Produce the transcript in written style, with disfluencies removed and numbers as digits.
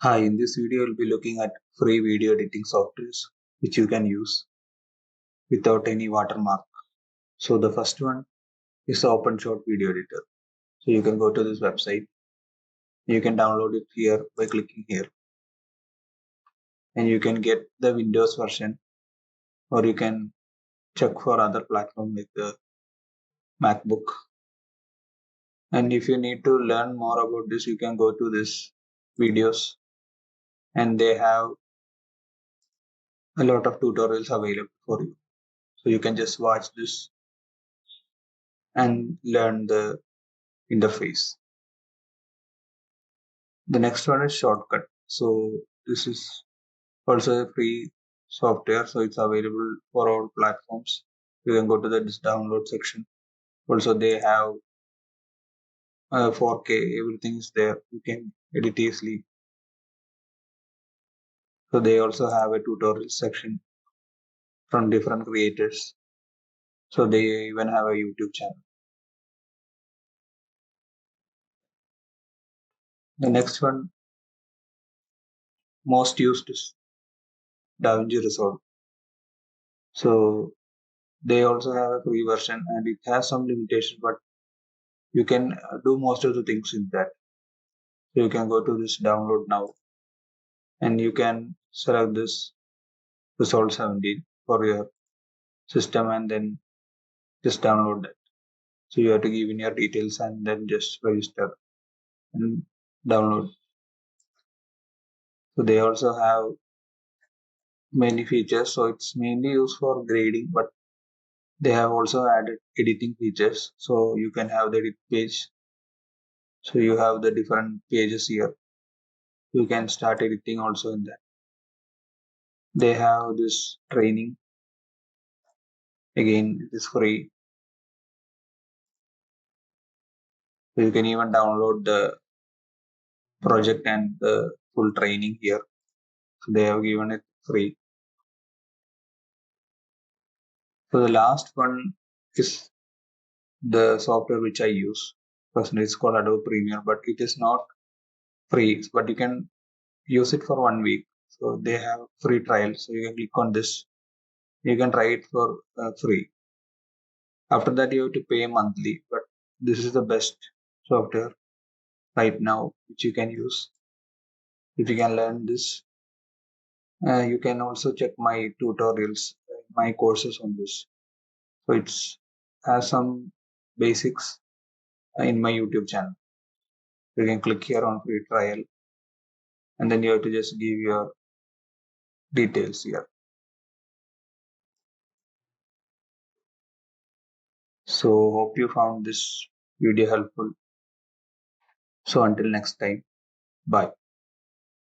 Hi, in this video, we'll be looking at free video editing softwares which you can use without any watermark. So the first one is the OpenShot Video Editor. So you can go to this website. You can download it here by clicking here, and you can get the Windows version, or you can check for other platform like the MacBook. And if you need to learn more about this, you can go to this videos, and they have a lot of tutorials available for you. So you can just watch this and learn the interface. The next one is Shortcut. So this is also a free software, so it's available for all platforms. You can go to the this download section. Also, they have 4K. Everything is there. You can edit easily. So they also have a tutorial section from different creators. So they even have a YouTube channel. The next one, most used, is DaVinci Resolve. So they also have a free version, and it has some limitations, but you can do most of the things in that. So you can go to this download now, and you can select this Resolve 17 for your system, and then just download that. So you have to give in your details and then just register and download. So they also have many features. So it's mainly used for grading, but they have also added editing features. So you can have the edit page. So you have the different pages here. You can start editing also in that. They have this training. Again, it is free. So you can even download the project and the full training here. So they have given it free. So the last one is the software which I use. Personally, it's called Adobe Premiere, but it is not free. But you can use it for 1 week. So they have free trial. So you can click on this. You can try it for free. After that, you have to pay monthly. But this is the best software right now which you can use. If you can learn this, you can also check my tutorials, my courses on this. So it's has some basics in my YouTube channel. You can click here on free trial, and then you have to just give your details here. So hope you found this video helpful. So until next time, bye.